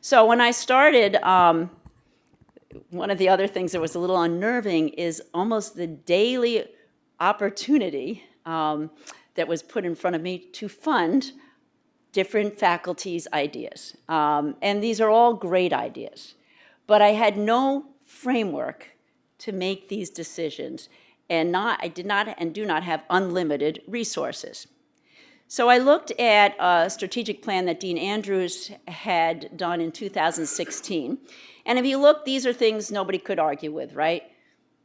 So when I started, one of the other things that was a little unnerving is almost the daily opportunity that was put in front of me to fund different faculties' ideas. And these are all great ideas. But I had no framework to make these decisions, and I did not and do not have unlimited resources. So I looked at a strategic plan that Dean Andrews had done in 2016. And if you look, these are things nobody could argue with, right?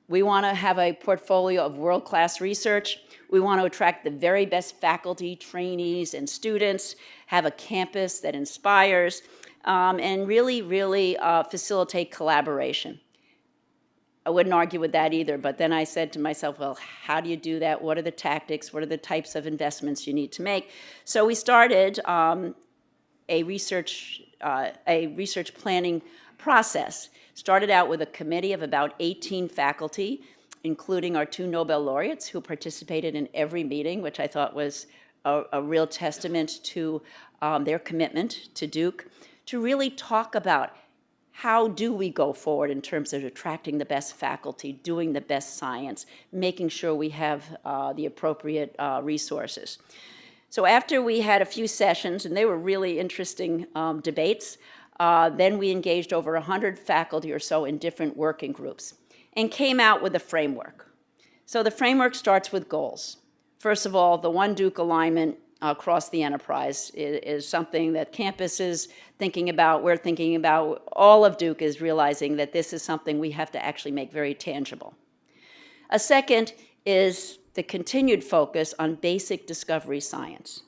We want to have a portfolio of world-class research. We want to attract the very best faculty, trainees, and students, have a campus that inspires, and really facilitate collaboration. I wouldn't argue with that either, but then I said to myself, well, how do you do that? What are the tactics? What are the types of investments you need to make? So we started a research planning process. Started out with a committee of about 18 faculty, including our 2 Nobel laureates who participated in every meeting, which I thought was a real testament to their commitment to Duke, to really talk about how do we go forward in terms of attracting the best faculty, doing the best science, making sure we have the appropriate resources. So after we had a few sessions, and they were really interesting debates, then we engaged over 100 faculty or so in different working groups and came out with a framework. So the framework starts with goals. First of all, the One Duke alignment across the enterprise is something that campus is thinking about, we're thinking about, all of Duke is realizing that this is something we have to actually make very tangible. A second is the continued focus on basic discovery science.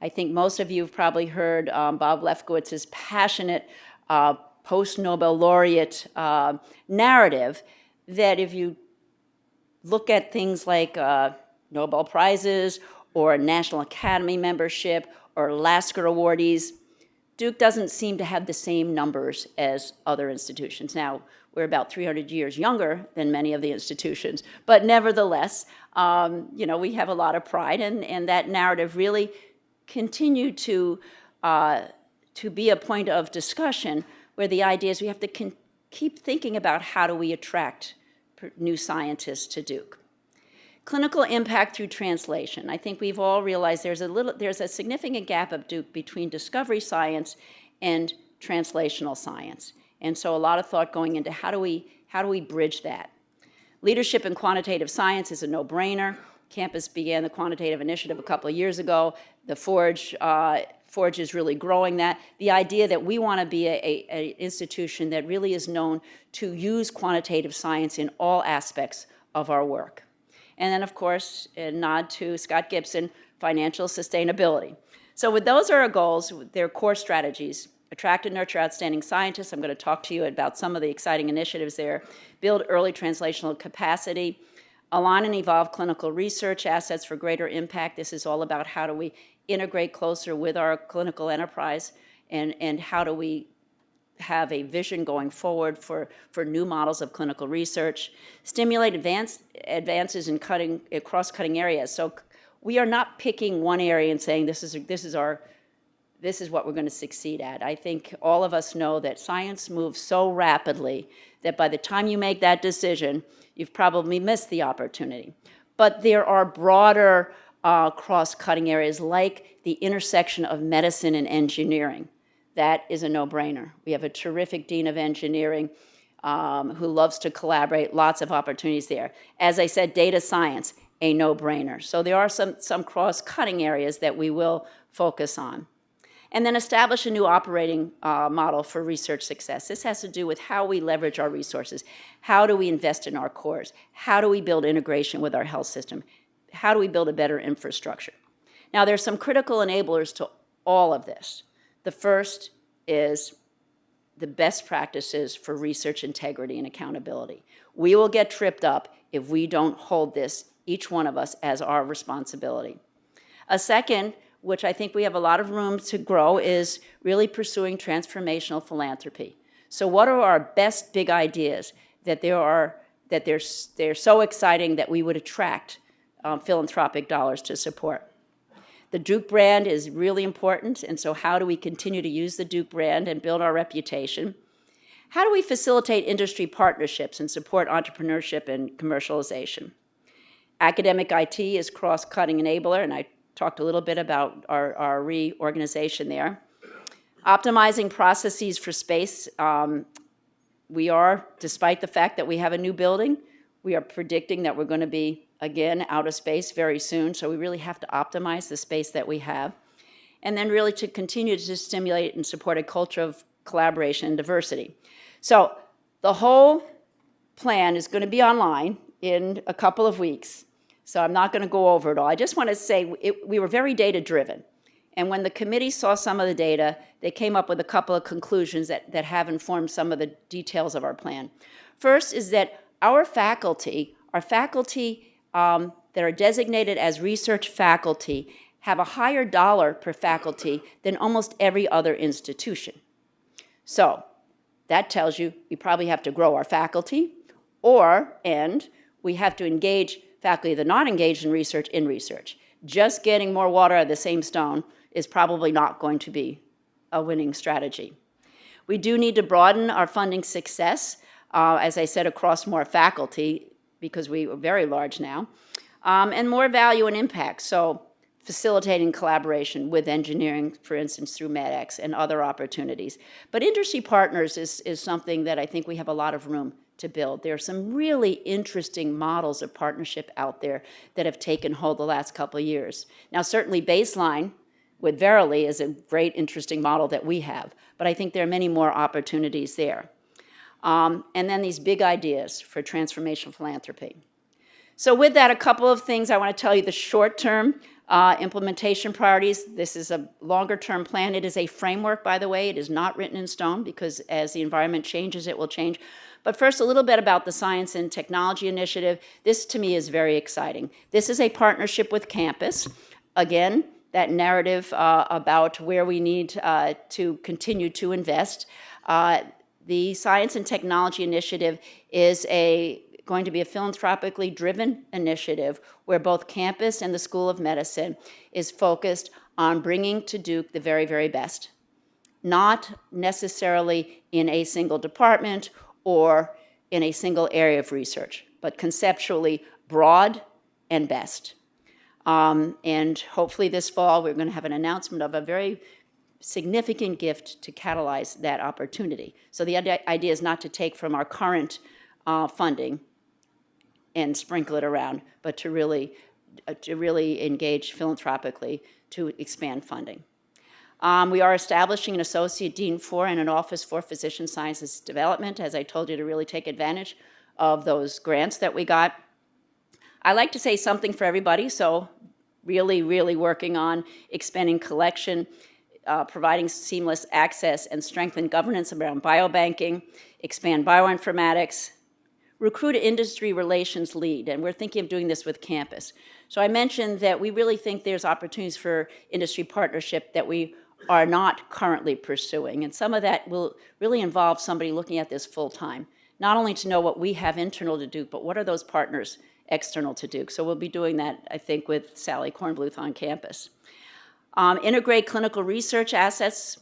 I think most of you have probably heard Bob Lefkowitz's passionate post-Nobel laureate narrative that if you look at things like Nobel Prizes or National Academy membership or Lasker awardees, Duke doesn't seem to have the same numbers as other institutions. Now, we're about 300 years younger than many of the institutions, but nevertheless, we have a lot of pride, and that narrative really continued to be a point of discussion where the idea is we have to keep thinking about how do we attract new scientists to Duke. Clinical impact through translation. I think we've all realized there's a significant gap of Duke between discovery science and translational science. And so a lot of thought going into how do we bridge that. Leadership in quantitative science is a no-brainer. Campus began the quantitative initiative a couple of years ago. The Forge is really growing that. The idea that we want to be an institution that really is known to use quantitative science in all aspects of our work. And then, of course, a nod to Scott Gibson, financial sustainability. So with those are our goals, their core strategies. Attract and nurture outstanding scientists. I'm going to talk to you about some of the exciting initiatives there. Build early translational capacity. Align and evolve clinical research assets for greater impact. This is all about how do we integrate closer with our clinical enterprise, and how do we have a vision going forward for new models of clinical research. Stimulate advances in cross-cutting areas. So we are not picking one area and saying this is what we're going to succeed at. I think all of us know that science moves so rapidly that by the time you make that decision, you've probably missed the opportunity. But there are broader cross-cutting areas like the intersection of medicine and engineering. That is a no-brainer. We have a terrific dean of engineering who loves to collaborate, lots of opportunities there. As I said, data science, a no-brainer. So there are some cross-cutting areas that we will focus on. And then establish a new operating model for research success. This has to do with how we leverage our resources. How do we invest in our cores? How do we build integration with our health system? How do we build a better infrastructure? Now, there's some critical enablers to all of this. The first is the best practices for research integrity and accountability. We will get tripped up if we don't hold this, each one of us, as our responsibility. A second, which I think we have a lot of room to grow, is really pursuing transformational philanthropy. So what are our best big ideas that they're so exciting that we would attract philanthropic dollars to support? The Duke brand is really important, and so how do we continue to use the Duke brand and build our reputation? How do we facilitate industry partnerships and support entrepreneurship and commercialization? Academic IT is cross-cutting enabler, and I talked a little bit about our reorganization there. Optimizing processes for space. We are, despite the fact that we have a new building, we are predicting that we're going to be, again, out of space very soon, so we really have to optimize the space that we have. And then really to continue to stimulate and support a culture of collaboration and diversity. So the whole plan is going to be online in a couple of weeks, so I'm not going to go over it all. I just want to say we were very data-driven. And when the committee saw some of the data, they came up with a couple of conclusions that have informed some of the details of our plan. First is that our faculty that are designated as research faculty have a higher dollar per faculty than almost every other institution. So that tells you we probably have to grow our faculty, and we have to engage faculty that are not engaged in research. Just getting more water out of the same stone is probably not going to be a winning strategy. We do need to broaden our funding success, as I said, across more faculty, because we are very large now, and more value and impact. So facilitating collaboration with engineering, for instance, through MedX and other opportunities. But industry partners is something that I think we have a lot of room to build. There are some really interesting models of partnership out there that have taken hold the last couple of years. Now, certainly Baseline with Verily is a great, interesting model that we have, but I think there are many more opportunities there. And then these big ideas for transformational philanthropy. So with that, a couple of things I want to tell you. The short-term implementation priorities. This is a longer-term plan. It is a framework, by the way. It is not written in stone, because as the environment changes, it will change. But first, a little bit about the Science and Technology Initiative. This, to me, is very exciting. This is a partnership with campus. Again, that narrative about where we need to continue to invest. The Science and Technology Initiative is going to be a philanthropically driven initiative where both campus and the School of Medicine is focused on bringing to Duke the very, very best. Not necessarily in a single department or in a single area of research, but conceptually broad and best. And hopefully this fall, we're going to have an announcement of a very significant gift to catalyze that opportunity. So the idea is not to take from our current funding and sprinkle it around, but to really engage philanthropically to expand funding. We are establishing an associate dean for and an office for physician sciences development, as I told you, to really take advantage of those grants that we got. I like to say something for everybody, so really, really working on expanding collection, providing seamless access and strengthen governance around biobanking, expand bioinformatics, recruit an industry relations lead, and we're thinking of doing this with campus. So I mentioned that we really think there's opportunities for industry partnership that we are not currently pursuing, and some of that will really involve somebody looking at this full time, not only to know what we have internal to Duke, but what are those partners external to Duke. So we'll be doing that, I think, with Sally Kornbluth on campus. Integrate clinical research assets.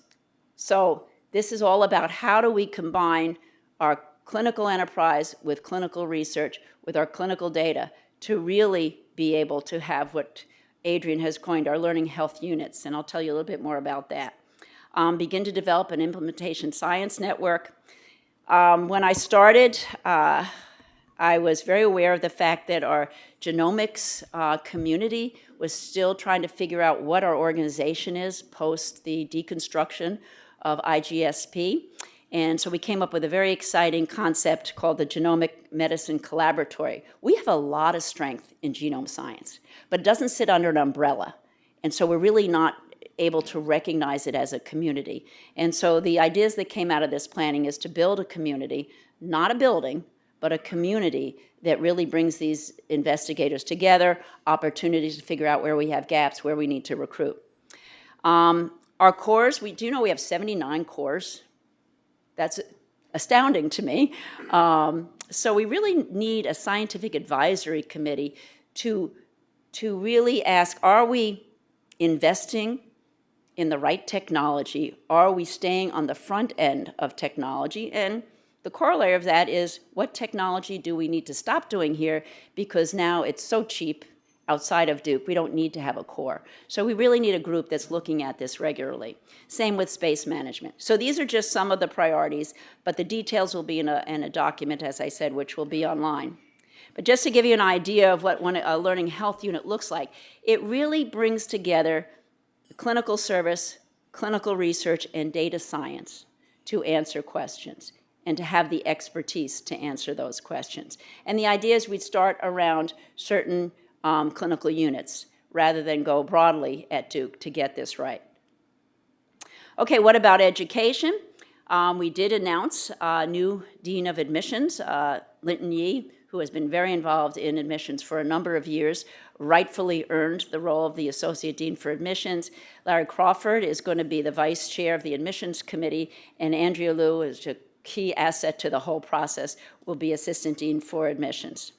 So this is all about how do we combine our clinical enterprise with clinical research, with our clinical data, to really be able to have what Adrian has coined our learning health units, and I'll tell you a little bit more about that. Begin to develop an implementation science network. When I started, I was very aware of the fact that our genomics community was still trying to figure out what our organization is post the deconstruction of IGSP. And so we came up with a very exciting concept called the Genomic Medicine Collaboratory. We have a lot of strength in genome science, but it doesn't sit under an umbrella. And so we're really not able to recognize it as a community. And so the ideas that came out of this planning is to build a community, not a building, but a community that really brings these investigators together, opportunities to figure out where we have gaps, where we need to recruit. Our cores, we do know we have 79 cores. That's astounding to me. So we really need a scientific advisory committee to really ask, are we investing in the right technology? Are we staying on the front end of technology? And the corollary of that is, what technology do we need to stop doing here because now it's so cheap outside of Duke, we don't need to have a core. So we really need a group that's looking at this regularly. Same with space management. So these are just some of the priorities, but the details will be in a document, as I said, which will be online. But just to give you an idea of what a learning health unit looks like, it really brings together clinical service, clinical research, and data science to answer questions and to have the expertise to answer those questions. And the idea is we'd start around certain clinical units rather than go broadly at Duke to get this right. Okay, what about education? We did announce a new Dean of Admissions, Linton Yee, who has been very involved in admissions for a number of years, rightfully earned the role of the Associate Dean for Admissions. Larry Crawford is going to be the Vice Chair of the Admissions Committee, and Andrea Liu is a key asset to the whole process, will be Assistant Dean for Admissions.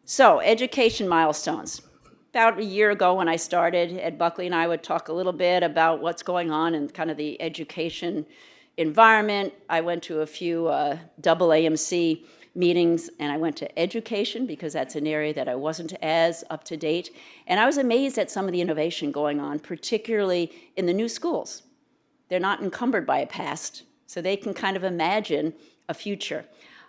So, education milestones. About a year ago when I started, Ed Buckley and I would talk a little bit about what's going on in kind of the education environment. I went to a few AAMC meetings, and I went to education because that's an area that I wasn't as up to date. And I was amazed at some of the innovation going on, particularly in the new schools. They're not encumbered by a past, so they can kind of imagine a future.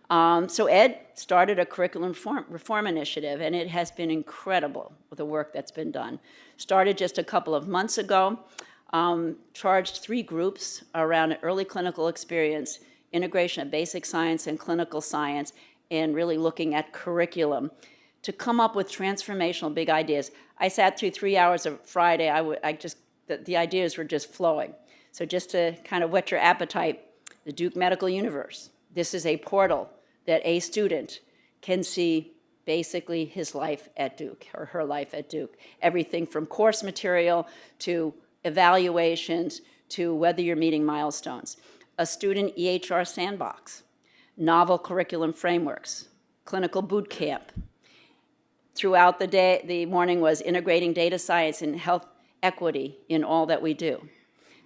So Ed started a curriculum reform initiative, and it has been incredible with the work that's been done. Started just a couple of months ago, charged 3 groups around early clinical experience, integration of basic science and clinical science, and really looking at curriculum to come up with transformational big ideas. I sat through 3 hours of Friday. The ideas were just flowing. So just to kind of whet your appetite, the Duke Medical Universe. This is a portal that a student can see basically his life at Duke or her life at Duke. Everything from course material to evaluations to whether you're meeting milestones. A student EHR sandbox, novel curriculum frameworks, clinical boot camp. Throughout the day, the morning was integrating data science and health equity in all that we do.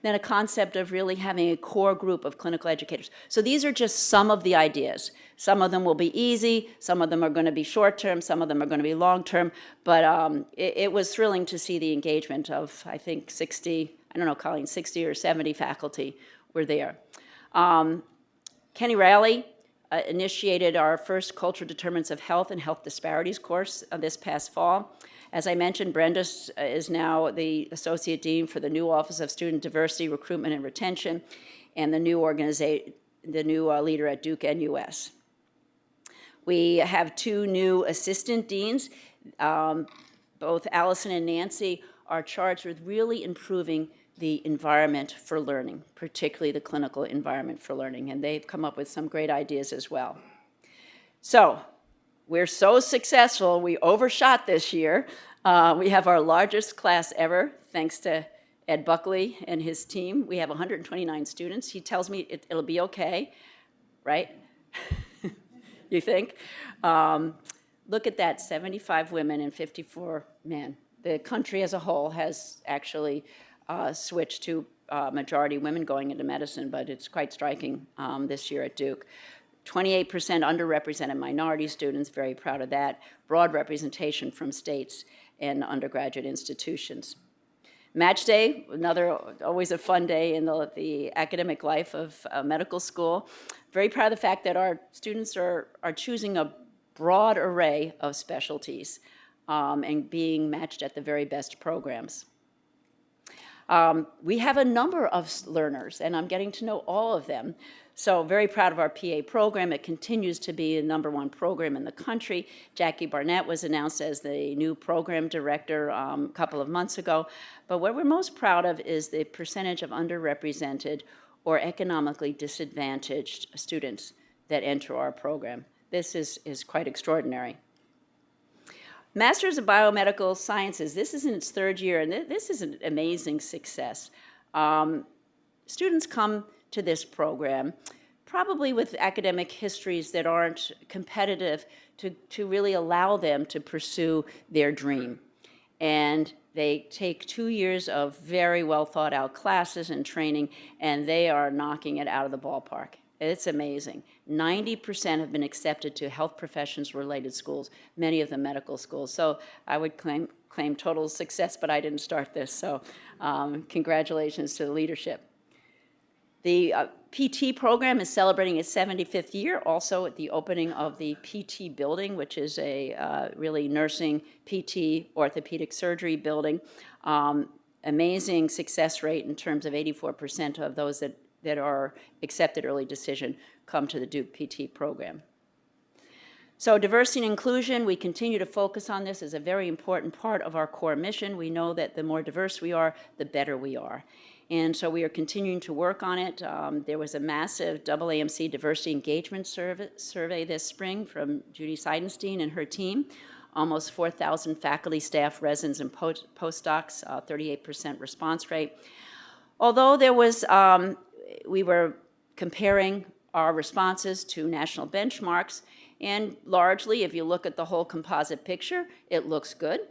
Then a concept of really having a core group of clinical educators. So these are just some of the ideas. Some of them will be easy, some of them are going to be short-term, some of them are going to be long-term, but it was thrilling to see the engagement of, I think, 60, I don't know, Colleen, 60 or 70 faculty were there. Kenny Raleigh initiated our first Cultural Determinants of Health and Health Disparities course this past fall. As I mentioned, Brenda is now the Associate Dean for the new Office of Student Diversity, Recruitment, and Retention, and the new leader at Duke NUS. We have 2 new assistant deans. Both Allison and Nancy are charged with really improving the environment for learning, particularly the clinical environment for learning, and they've come up with some great ideas as well. So, we're so successful, we overshot this year. We have our largest class ever, thanks to Ed Buckley and his team. We have 129 students. He tells me it'll be okay, right? You think? Look at that, 75 women and 54 men. The country as a whole has actually switched to majority women going into medicine, but it's quite striking this year at Duke. 28% underrepresented minority students, very proud of that. Broad representation from states and undergraduate institutions. Match day, always a fun day in the academic life of medical school. Very proud of the fact that our students are choosing a broad array of specialties and being matched at the very best programs. We have a number of learners, and I'm getting to know all of them. So very proud of our PA program. It continues to be the #1 program in the country. Jackie Barnett was announced as the new program director a couple of months ago. But what we're most proud of is the percentage of underrepresented or economically disadvantaged students that enter our program. This is quite extraordinary. Masters of Biomedical Sciences, this is in its 3rd year, and this is an amazing success. Students come to this program probably with academic histories that aren't competitive to really allow them to pursue their dream. and they take 2 years of very well thought out classes and training, and they are knocking it out of the ballpark. It's amazing. 90% have been accepted to health professions related schools, many of them medical schools. So I would claim total success, but I didn't start this, so congratulations to the leadership. The PT program is celebrating its 75th year, also at the opening of the PT building, which is a really nursing, PT, orthopedic surgery building. Amazing success rate in terms of 84% of those that are accepted early decision come to the Duke PT program. So diversity and inclusion, we continue to focus on this as a very important part of our core mission. We know that the more diverse we are, the better we are. And so we are continuing to work on it. There was a massive AAMC diversity engagement survey this spring from Judy Seidenstein and her team. Almost 4,000 faculty, staff, residents, and postdocs, 38% response rate. Although there was, we were comparing our responses to national benchmarks, and largely, if you look at the whole composite picture, it looks good.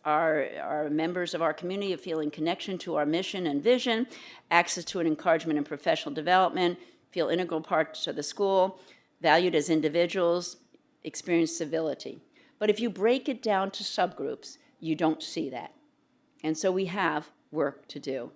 Our members of our community are feeling connection to our mission and vision, access to and encouragement in professional development, feel integral parts of the school, valued as individuals, experience civility. But if you break it down to subgroups, you don't see that. And so we have work to do.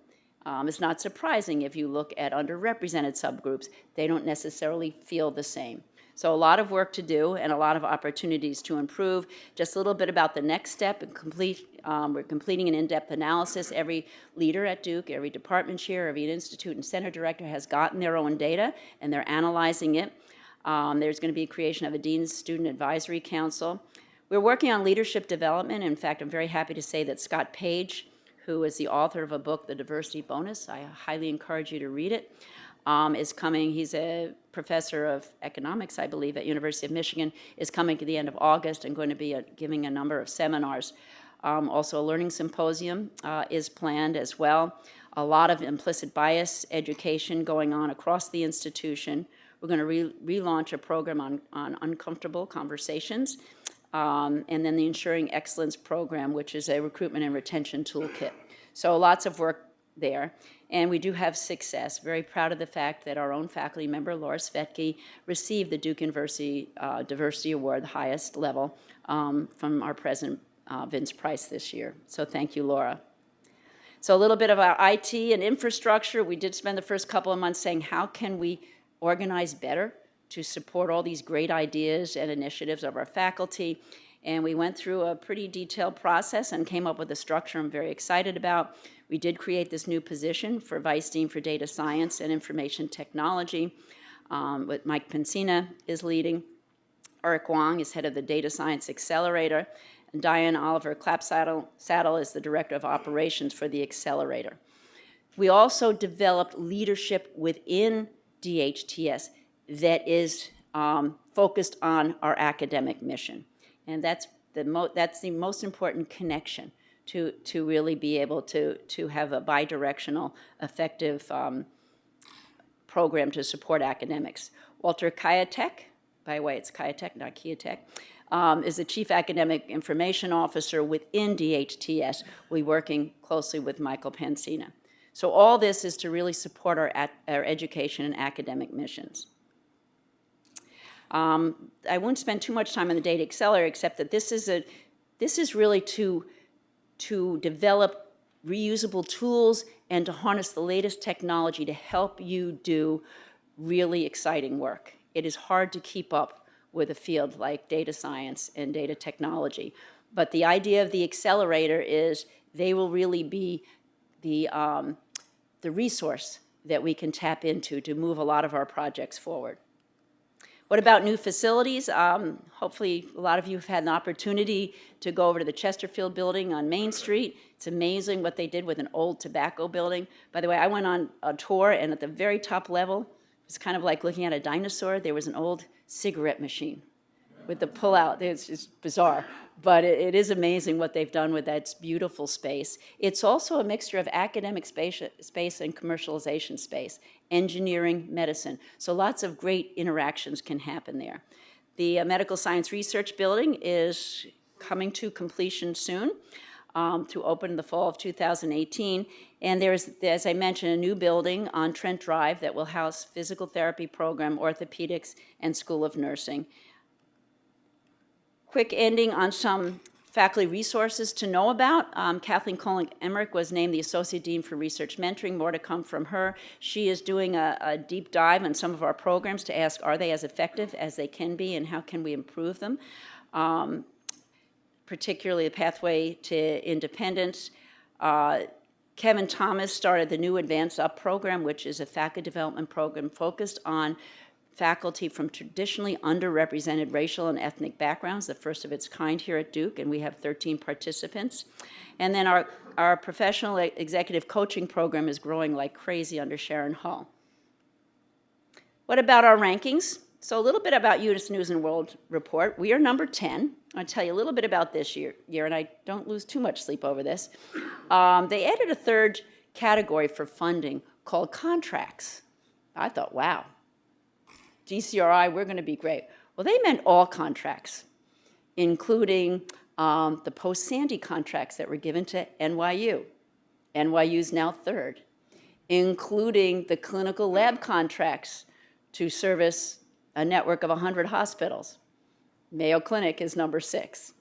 It's not surprising if you look at underrepresented subgroups, they don't necessarily feel the same. So a lot of work to do and a lot of opportunities to improve. Just a little bit about the next step. We're completing an in-depth analysis. Every leader at Duke, every department chair, every institute and center director has gotten their own data, and they're analyzing it. There's going to be a creation of a Dean's Student Advisory Council. We're working on leadership development. In fact, I'm very happy to say that Scott Page, who is the author of a book, The Diversity Bonus, I highly encourage you to read it, is coming. He's a professor of economics, I believe, at University of Michigan, is coming at the end of August and going to be giving a number of seminars. Also, a learning symposium is planned as well. A lot of implicit bias education going on across the institution. We're going to relaunch a program on uncomfortable conversations, and then the Ensuring Excellence program, which is a recruitment and retention toolkit. So lots of work there. And we do have success. Very proud of the fact that our own faculty member, Laura Svetke, received the Duke University Diversity Award, the highest level, from our president, Vince Price, this year. So thank you, Laura. So a little bit about IT and infrastructure. We did spend the first couple of months saying, how can we organize better to support all these great ideas and initiatives of our faculty? And we went through a pretty detailed process and came up with a structure I'm very excited about. We did create this new position for Vice Dean for Data Science and Information Technology, what Mike Pensina is leading. Eric Wong is head of the Data Science Accelerator, and Diane Oliver Clapsaddle is the Director of Operations for the Accelerator. We also developed leadership within DHTS that is focused on our academic mission. And that's the most important connection to really be able to have a bidirectional, effective program to support academics. Walter Kiatek, by the way, it's Kiatek, not Kiatek, is the Chief Academic Information Officer within DHTS. We're working closely with Michael Pensina. So all this is to really support our education and academic missions. I won't spend too much time on the Data Accelerator, except that this is really to develop reusable tools and to harness the latest technology to help you do really exciting work. It is hard to keep up with a field like data science and data technology, but the idea of the Accelerator is they will really be the resource that we can tap into to move a lot of our projects forward. What about new facilities? Hopefully a lot of you have had an opportunity to go over to the Chesterfield building on Main Street. It's amazing what they did with an old tobacco building. By the way, I went on a tour, and at the very top level, it was kind of like looking at a dinosaur. There was an old cigarette machine with the pull-out. It's just bizarre, but it is amazing what they've done with that beautiful space. It's also a mixture of academic space and commercialization space, engineering, medicine. So lots of great interactions can happen there. The Medical Science Research Building is coming to completion soon, to open in the fall of 2018. And there's, as I mentioned, a new building on Trent Drive that will house physical therapy program, orthopedics, and School of Nursing. Quick ending on some faculty resources to know about. Kathleen Kohling-Emmerich was named the Associate Dean for Research Mentoring. More to come from her. She is doing a deep dive on some of our programs to ask, are they as effective as they can be, and how can we improve them? Particularly the pathway to independence. Kevin Thomas started the new Advance Up program, which is a faculty development program focused on faculty from traditionally underrepresented racial and ethnic backgrounds, the first of its kind here at Duke, and we have 13 participants. And then our professional executive coaching program is growing like crazy under Sharon Hull. What about our rankings? So a little bit about U.S. News & World Report. We are number 10. I'll tell you a little bit about this year, and I don't lose too much sleep over this. They added a third category for funding called contracts. I thought, wow, DCRI, we're going to be great. Well, they meant all contracts, including the post-Sandy contracts that were given to NYU. NYU's now third, including the clinical lab contracts to service a network of 100 hospitals. Mayo Clinic is number 6.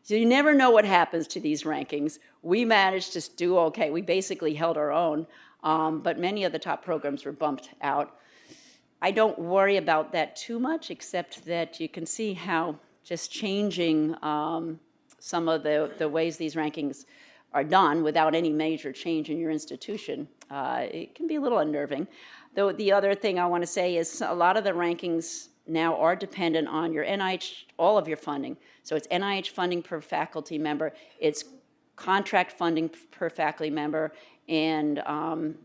So you never know what happens to these rankings. We managed to do okay. We basically held our own, but many of the top programs were bumped out. I don't worry about that too much, except that you can see how just changing some of the ways these rankings are done without any major change in your institution, it can be a little unnerving. Though the other thing I want to say is a lot of the rankings now are dependent on your NIH, all of your funding. So it's NIH funding per faculty member, it's contract funding per faculty member, and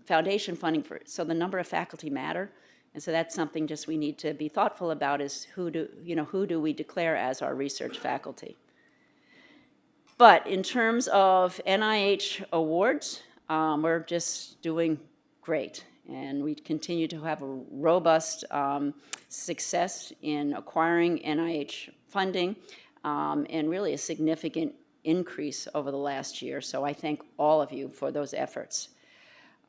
foundation funding for, so the number of faculty matter. And so that's something just we need to be thoughtful about, is who do we declare as our research faculty. But in terms of NIH awards, we're just doing great. And we continue to have a robust success in acquiring NIH funding, and really a significant increase over the last year. So I thank all of you for those efforts.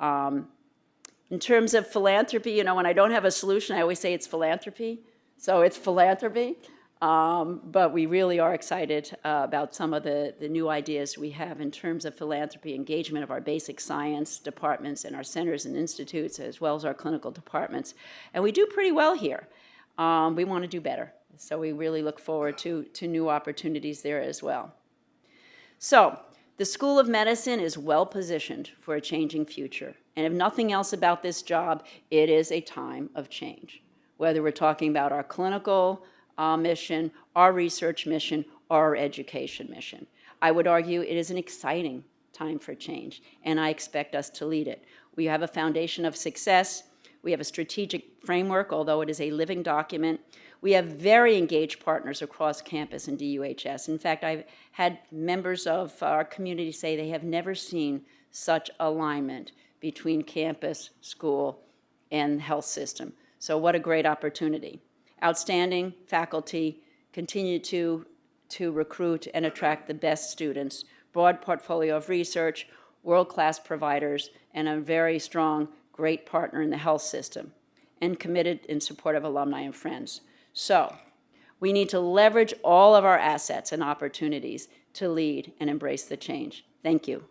In terms of philanthropy, when I don't have a solution, I always say it's philanthropy. So it's philanthropy. But we really are excited about some of the new ideas we have in terms of philanthropy, engagement of our basic science departments and our centers and institutes, as well as our clinical departments. And we do pretty well here. We want to do better. So we really look forward to new opportunities there as well. So the School of Medicine is well positioned for a changing future. And if nothing else about this job, it is a time of change. Whether we're talking about our clinical mission, our research mission, or our education mission. I would argue it is an exciting time for change, and I expect us to lead it. We have a foundation of success. We have a strategic framework, although it is a living document. We have very engaged partners across campus and DUHS. In fact, I've had members of our community say they have never seen such alignment between campus, school, and health system. So what a great opportunity. Outstanding faculty, continue to recruit and attract the best students, broad portfolio of research, world-class providers, and a very strong, great partner in the health system, and committed in support of alumni and friends. So we need to leverage all of our assets and opportunities to lead and embrace the change. Thank you.